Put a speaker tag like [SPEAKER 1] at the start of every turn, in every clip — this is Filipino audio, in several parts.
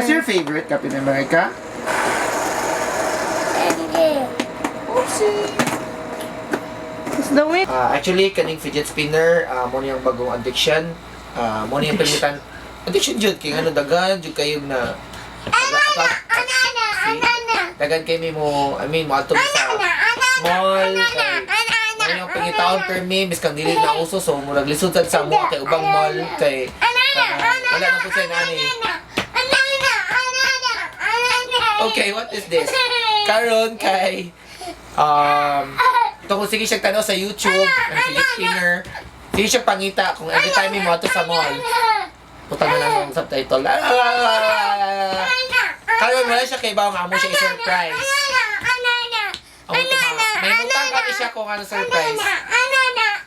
[SPEAKER 1] What's your favorite, Captain America? Oopsie.
[SPEAKER 2] It's the win.
[SPEAKER 1] Actually, kaning fidget spinner, mo yung bagong addiction. Mo yung pilitan. Addiction jud kay ano daghan jud kayo na daghan kay mo, mo ato sa mall kay yung pangitaon pirmi biskang dili na uso so murag lisod sa mo kay ubang mall kay wala na po sa nani. Okay, what is this? Karon kay tungkol sige siya tanaw sa YouTube ang fidget spinner. Sige siya pangita kung every time mo ato sa mall. Putang na lang ang subtitle. Karon wala siya kay ba nga mo siya i-surprise. May utang kami siya kung ano surprise.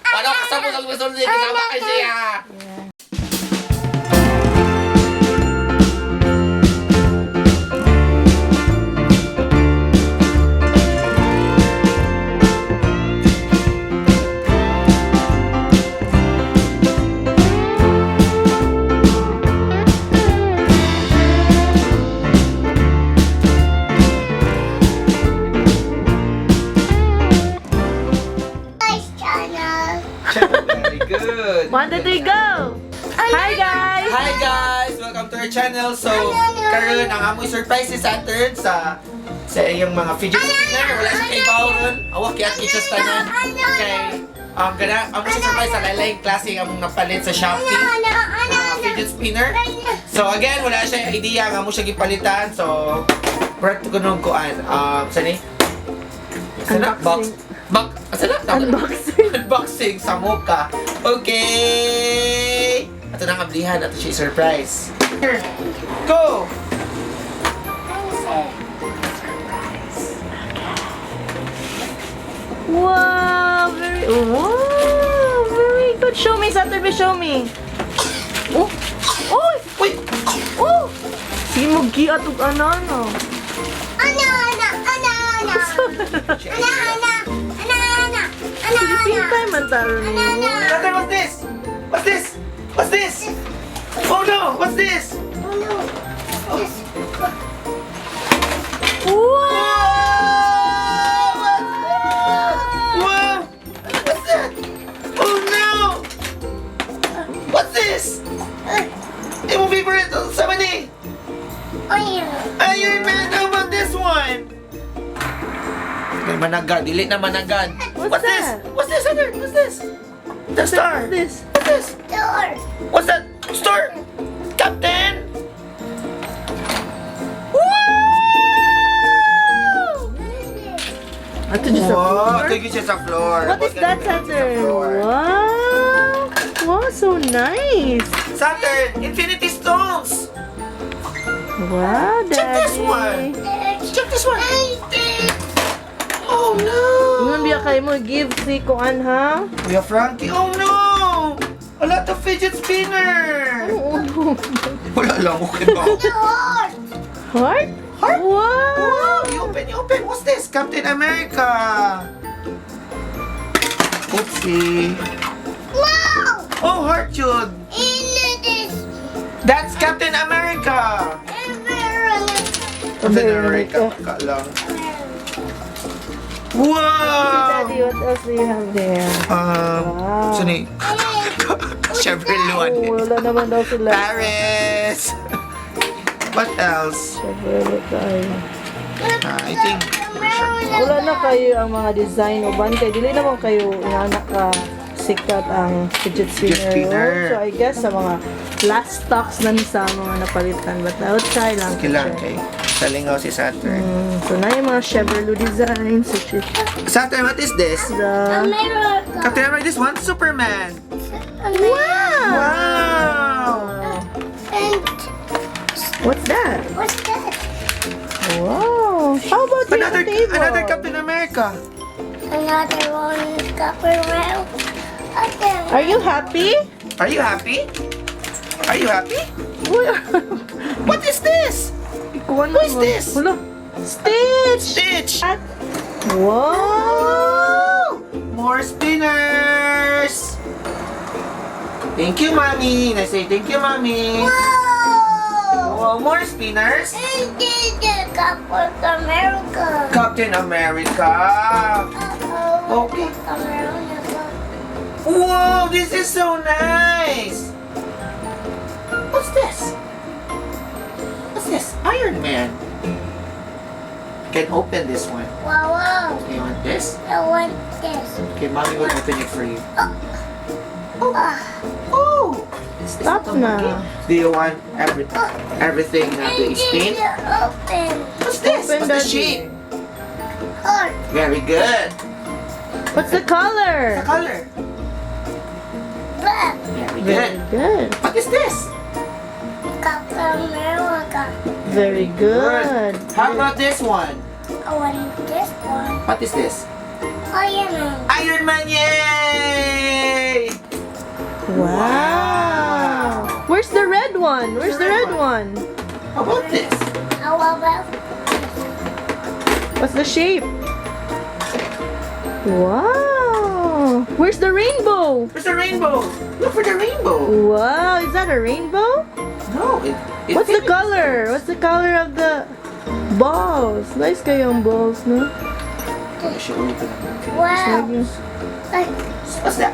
[SPEAKER 1] Wala ka sa mo sa gusto niya kasama ka siya. Very good.
[SPEAKER 2] 1, 2, 3, go! Hi guys!
[SPEAKER 1] Hi guys! Welcome to our channel. So, karon ang amoy surprise si Saturn sa iyang mga fidget spinner. Wala siya kay Bauron. Awak kaya kitsa tanan. Okay. Amo siya surprise sa lalayang klase ang mga palit sa Shopee. Fidget spinner. So, again, wala siya idea nga mo siya gipalitan. So, work to kunong kuan. Sani? Sana?
[SPEAKER 2] Unboxing.
[SPEAKER 1] Unboxing sa mukha. Okay! Ito na ang ablihan. Ito siya surprise. Here. Go!
[SPEAKER 2] Wow! Very good. Show me, Saturday, show me. Oh! Oh!
[SPEAKER 1] Wait!
[SPEAKER 2] Oh! Sige mo giat ug ano. Pintay man taro ninyo.
[SPEAKER 1] Saturn, what's this? What's this? What's this? Oh no! What's this?
[SPEAKER 2] Wow!
[SPEAKER 1] Wow! What's that? Oh no! What's this? Yung favorite sa mani? Iron Man! How about this one? May managan. Dili na managan.
[SPEAKER 2] What's
[SPEAKER 1] this?
[SPEAKER 2] that?
[SPEAKER 1] What's this, Saturn? What's this? The star.
[SPEAKER 2] What's this?
[SPEAKER 1] What's this? What's that? Store? Captain?
[SPEAKER 2] Ato dyan sa
[SPEAKER 1] Wow!
[SPEAKER 2] floor.
[SPEAKER 1] Ito yung siya sa floor.
[SPEAKER 2] What is that, Saturn? Wow! Wow, so nice!
[SPEAKER 1] Saturn! Infinity Stones!
[SPEAKER 2] Wow, Daddy!
[SPEAKER 1] Check this one! Check this one! Oh no!
[SPEAKER 2] Ingon biya kayo mo give si Kuan ha?
[SPEAKER 1] Kuya Frankie, oh no! A lot of fidget spinner!
[SPEAKER 2] Oo.
[SPEAKER 1] Wala lang, okay ba?
[SPEAKER 2] Heart?
[SPEAKER 1] Heart?
[SPEAKER 2] Wow!
[SPEAKER 1] Wow! You open! What's this? Captain America! Oopsie! Oh, heart yun! That's Captain America! Captain America ka lang. Wow!
[SPEAKER 2] Daddy, what else do you have there? Wow.
[SPEAKER 1] Sani? Chevrolet.
[SPEAKER 2] Oh, wala naman daw sila.
[SPEAKER 1] Paris! What else?
[SPEAKER 2] Chevrolet tayo.
[SPEAKER 1] I think...
[SPEAKER 2] Wala na kayo ang mga design o bantay. Dili naman kayo inanak ka sikat ang fidget spinner.
[SPEAKER 1] spinner.
[SPEAKER 2] So I guess sa mga last stocks na ni sa mga napalitan. But I would try lang.
[SPEAKER 1] Kailangan kay Salingaw si Saturn.
[SPEAKER 2] So na yung mga Chevrolet designs. So
[SPEAKER 1] Saturn, what is this?
[SPEAKER 2] the...
[SPEAKER 1] Captain America, this one? Superman!
[SPEAKER 2] Wow!
[SPEAKER 1] Wow!
[SPEAKER 2] What's that? Wow! How about
[SPEAKER 1] Another,
[SPEAKER 2] your table?
[SPEAKER 1] another Captain America!
[SPEAKER 3] Another one, copper rail.
[SPEAKER 2] Are you happy?
[SPEAKER 1] Are you happy? Are you happy?
[SPEAKER 2] What
[SPEAKER 1] What is this? Who is this?
[SPEAKER 2] Wala. Stitch!
[SPEAKER 1] Stitch!
[SPEAKER 2] At... Wow!
[SPEAKER 1] More spinners! Thank you, Mommy! I say thank you, Mommy!
[SPEAKER 3] Wow!
[SPEAKER 1] Wow, more spinners.
[SPEAKER 3] And this is Captain America.
[SPEAKER 1] Captain America. Okay.
[SPEAKER 3] America.
[SPEAKER 1] Wow, this is so nice. What's this? What's this? Iron Man. Can open this one.
[SPEAKER 3] Wow, wow.
[SPEAKER 1] You want this?
[SPEAKER 3] I want this.
[SPEAKER 1] Okay, mommy will open it for you.
[SPEAKER 3] Ah.
[SPEAKER 1] Oh!
[SPEAKER 2] Stop na.
[SPEAKER 1] Do you want everything to
[SPEAKER 3] And this
[SPEAKER 1] spin?
[SPEAKER 3] is open.
[SPEAKER 1] What's this?
[SPEAKER 2] Open,
[SPEAKER 1] What's the
[SPEAKER 2] Daddy.
[SPEAKER 1] shape?
[SPEAKER 3] Heart.
[SPEAKER 1] Very good.
[SPEAKER 2] What's the
[SPEAKER 1] The
[SPEAKER 2] color?
[SPEAKER 1] color?
[SPEAKER 3] Black.
[SPEAKER 1] Very
[SPEAKER 2] Very
[SPEAKER 1] good.
[SPEAKER 2] good.
[SPEAKER 1] What is this?
[SPEAKER 3] Captain America.
[SPEAKER 2] Very good.
[SPEAKER 1] How about this one?
[SPEAKER 3] I want this one.
[SPEAKER 1] What is this?
[SPEAKER 3] Iron Man.
[SPEAKER 1] Iron Man, yay!
[SPEAKER 2] Wow. Where's the red one? Where's the red one?
[SPEAKER 1] How about this?
[SPEAKER 3] How about
[SPEAKER 2] What's the shape? Wow. Where's the rainbow?
[SPEAKER 1] Where's the rainbow? Look for the rainbow.
[SPEAKER 2] Wow, is that a rainbow?
[SPEAKER 1] No,
[SPEAKER 2] What's the color? What's the color of the balls? Nice kayong balls, no?
[SPEAKER 1] I should open it.
[SPEAKER 3] wow? Like
[SPEAKER 1] What's that?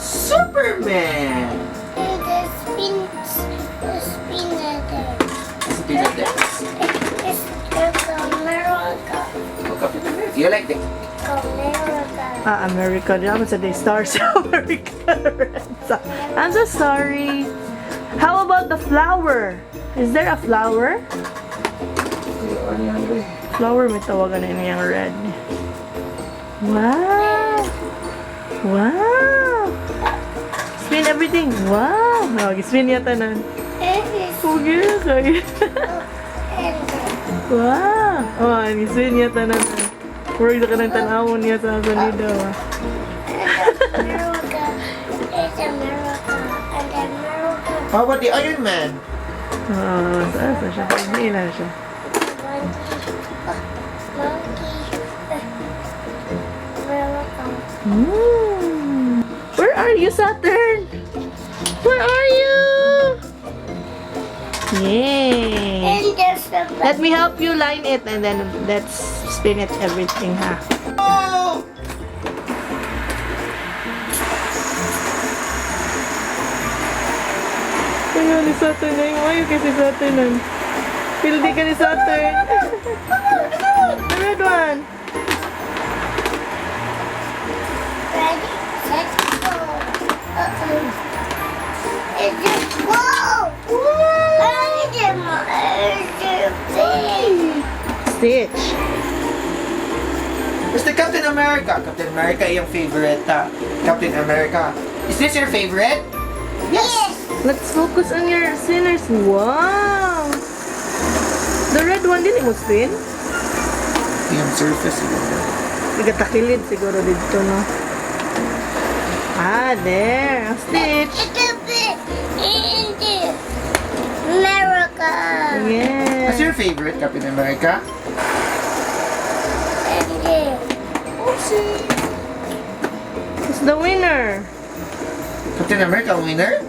[SPEAKER 1] Superman.
[SPEAKER 3] the spinner there.
[SPEAKER 1] It's a bit of that.
[SPEAKER 3] It's Captain America.
[SPEAKER 1] Oh, Captain America. You like that?
[SPEAKER 3] America.
[SPEAKER 2] America. Diyan sa the stars America. I'm so sorry. How about the flower? Is there a flower? Flower may tawagan na niyang red. Wow! Wow! Spin everything. Wow! Spin yata na. Okay, sorry. Wow! Oh, spin yata na. Purog ka ng tanawon niya sa sonido.
[SPEAKER 3] America is America and America.
[SPEAKER 1] How about the Iron Man?
[SPEAKER 2] Oh, saan siya? Hindi na siya. Where are you, Saturn? Where are you? Yay!
[SPEAKER 3] And there's the
[SPEAKER 2] Let me help you line it and then let's spin it everything, ha?
[SPEAKER 1] Oh!
[SPEAKER 2] Kaya ni Saturn na yung ayaw kasi Saturn. Pildi ka ni Saturn. The red one.
[SPEAKER 3] ready, set, go. It's just whoa!
[SPEAKER 2] Stitch.
[SPEAKER 1] Where's the Captain America? Captain America, yung favorite. Captain America. Is this your favorite?
[SPEAKER 3] Yes!
[SPEAKER 2] Let's focus on your sinners. Wow! The red one din mo spin?
[SPEAKER 1] Yung surface.
[SPEAKER 2] Nagatakilid siguro dito, no? Ah, there. Ang stitch.
[SPEAKER 3] It's a bit in this. America!
[SPEAKER 1] What's
[SPEAKER 2] Yeah.
[SPEAKER 1] your favorite, Captain America?
[SPEAKER 3] And this.
[SPEAKER 1] Oopsie.
[SPEAKER 2] Who's the winner?
[SPEAKER 1] Captain America winner?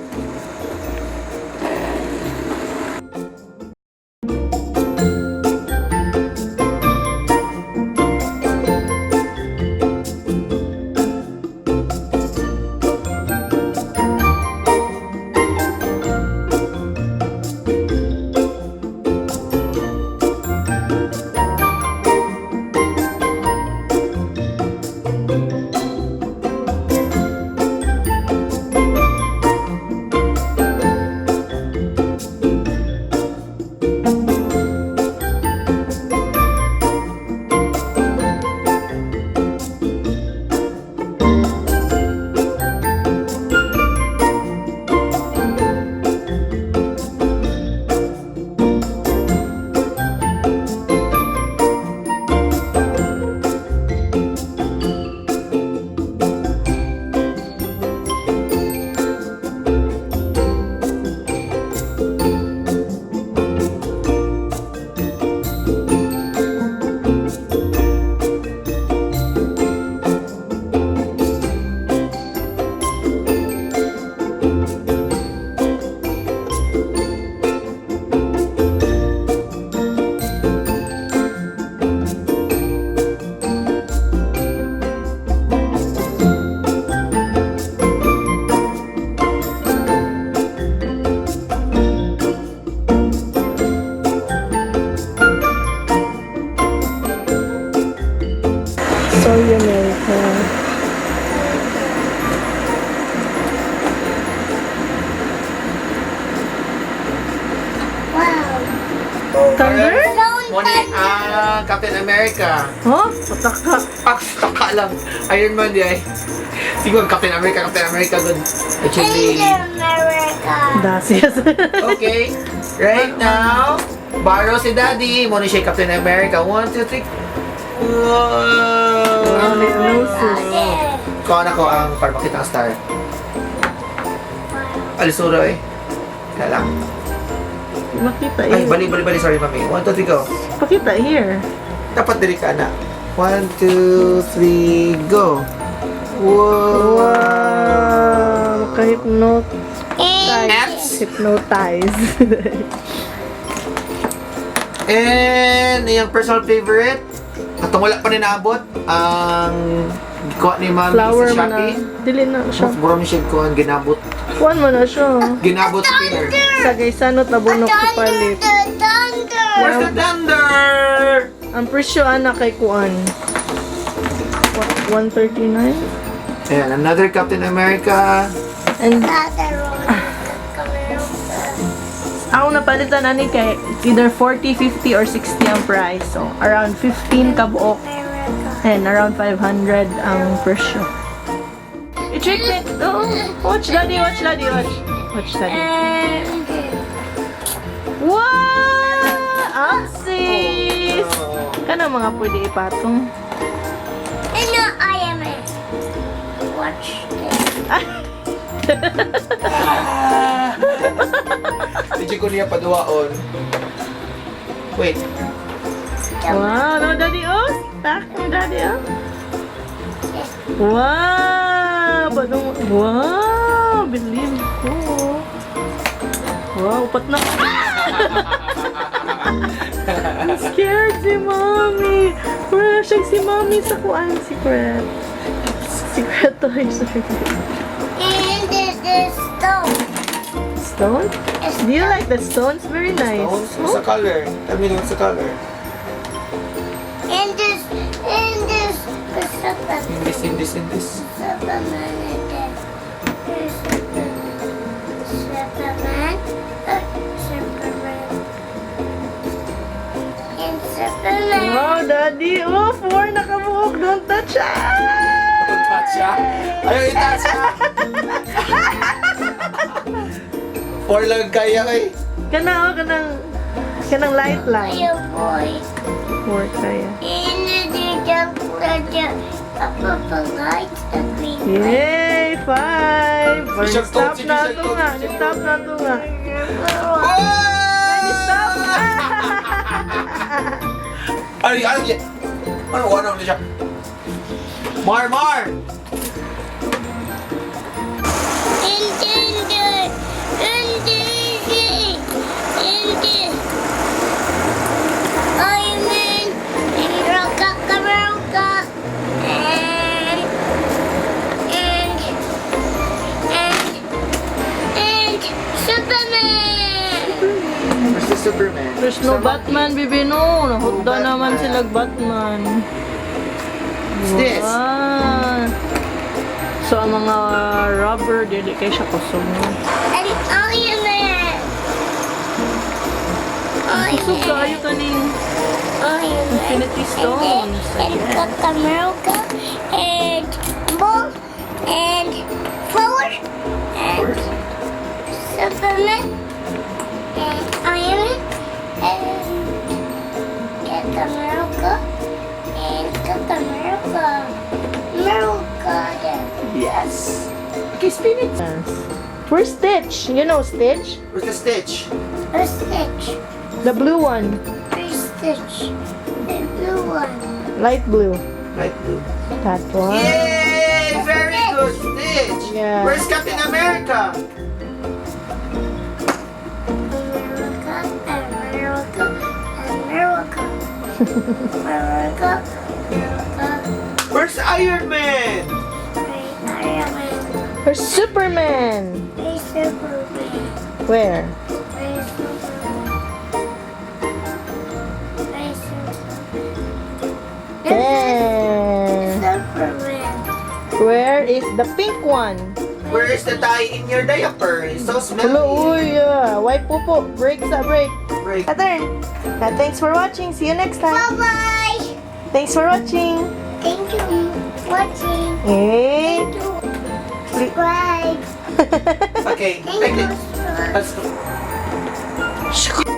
[SPEAKER 2] Thunder?
[SPEAKER 1] Moni ang Captain America.
[SPEAKER 2] Huh? Pataka.
[SPEAKER 1] Taka lang. Iron Man di ay. Siguro Captain America good. Actually.
[SPEAKER 3] America.
[SPEAKER 2] Dasias.
[SPEAKER 1] Okay. Right now, borrow si Daddy. Moni siya Captain America. 1, 2, 3. Wow! Kuha na ko ang para makita ang star. Alisuro eh. Kaya lang.
[SPEAKER 2] Makita
[SPEAKER 1] Ay,
[SPEAKER 2] here.
[SPEAKER 1] bali. Sorry, mami. 1, 2, 3, go.
[SPEAKER 2] Pakita here.
[SPEAKER 1] Dapat diri ka na. 1, 2, 3, go. Wow!
[SPEAKER 2] Wow! Maka-hypnotize. Hypnotize.
[SPEAKER 1] And yung personal favorite, katong wala pa rin naabot, ang kuha ni mami
[SPEAKER 2] Flower
[SPEAKER 1] sa
[SPEAKER 2] mo na.
[SPEAKER 1] Shopee.
[SPEAKER 2] Dili na siya.
[SPEAKER 1] Mura mo siya kuha, ginabot.
[SPEAKER 2] Kuhan mo na siya.
[SPEAKER 1] Ginabot spinner.
[SPEAKER 2] Sagay sanot na bunok kapalit.
[SPEAKER 1] Where's the thunder?
[SPEAKER 2] Ang presyo ana kay kuan. What, 139?
[SPEAKER 1] Ayan, another Captain America.
[SPEAKER 2] And ako napalitan ani kay either 40, 50 or 60 ang price. So around 15 kabuok and around 500 ang presyo. I-check it. Oh, watch daddy. Watch daddy. Wow! Axis! Kana mga pwede ipatong.
[SPEAKER 3] No, I am it. Watch this.
[SPEAKER 1] Hindi ko niya paduwaon. Wait.
[SPEAKER 2] Wow, no daddy oh. Tak mo daddy oh. Wow! Wow! Believe ko. Wow, upat na. Scared si mommy. Wala siyang si mommy sa kuan. Secret. Secret toys.
[SPEAKER 3] And this is stone.
[SPEAKER 2] Stone? Do you like the stones? Very nice.
[SPEAKER 1] What's the color? Tell me what's the color.
[SPEAKER 3] And this
[SPEAKER 1] In this.
[SPEAKER 3] Superman and this. Here's Superman. And Superman.
[SPEAKER 2] Wow, daddy. Oh, 4 nakabuhok. Don't touch.
[SPEAKER 1] Touch siya. Ayaw i-touch siya. 4 lang kaya eh.
[SPEAKER 2] Kanang light lang.
[SPEAKER 3] Ay, boy.
[SPEAKER 2] 4 kaya.
[SPEAKER 3] And the papagay sa green.
[SPEAKER 2] Yay! 5!
[SPEAKER 1] Bishop
[SPEAKER 2] Stop
[SPEAKER 1] Toad,
[SPEAKER 2] na
[SPEAKER 1] Bishop
[SPEAKER 2] ito
[SPEAKER 1] Toad,
[SPEAKER 2] nga.
[SPEAKER 1] Bishop
[SPEAKER 2] Stop na ito nga. Stop!
[SPEAKER 1] Ano na siya? Mar! Where's the Superman?
[SPEAKER 2] There's no Batman, bibi no. Nahutda naman sila Batman.
[SPEAKER 1] What's this?
[SPEAKER 2] Wow. So, ang mga rubber, dili kayo siya kusog mo.
[SPEAKER 3] And Iron Man.
[SPEAKER 2] Kusog ka, ayaw kaning
[SPEAKER 3] Iron Man.
[SPEAKER 2] Infinity Stones.
[SPEAKER 3] And
[SPEAKER 2] Ayan.
[SPEAKER 3] Captain America. And Ball. And Flower. And Superman. And Iron Man. And Captain America. And Captain America. America.
[SPEAKER 1] Yes!
[SPEAKER 2] Okay, spin it. Where's Stitch? You know Stitch?
[SPEAKER 1] Where's the Stitch?
[SPEAKER 3] Where's Stitch?
[SPEAKER 2] The blue one.
[SPEAKER 3] Where's Stitch? The blue one.
[SPEAKER 2] Light blue.
[SPEAKER 1] Light blue.
[SPEAKER 2] That one.
[SPEAKER 1] Yay! Very good, Stitch!
[SPEAKER 2] Yeah.
[SPEAKER 1] Where's Captain America?
[SPEAKER 3] America, America, America. America, America.
[SPEAKER 1] Where's Iron Man?
[SPEAKER 3] Where's Iron Man?
[SPEAKER 2] Where's Superman?
[SPEAKER 3] Where's Superman?
[SPEAKER 2] Where?
[SPEAKER 3] Where's Superman? Where's Superman?
[SPEAKER 2] There.
[SPEAKER 3] Superman.
[SPEAKER 2] Where is the pink one?
[SPEAKER 1] Where is the dye in your diaper? It's so smelly.
[SPEAKER 2] Hello, uy. Wipe po. Break sa break.
[SPEAKER 1] break.
[SPEAKER 2] Saturn. Thanks for watching. See you next time.
[SPEAKER 3] Bye-bye.
[SPEAKER 2] Thanks for watching.
[SPEAKER 3] Thank you for watching.
[SPEAKER 2] Hey.
[SPEAKER 3] Thank you. Subscribe.
[SPEAKER 1] Okay,
[SPEAKER 3] Thank you.
[SPEAKER 1] let's go.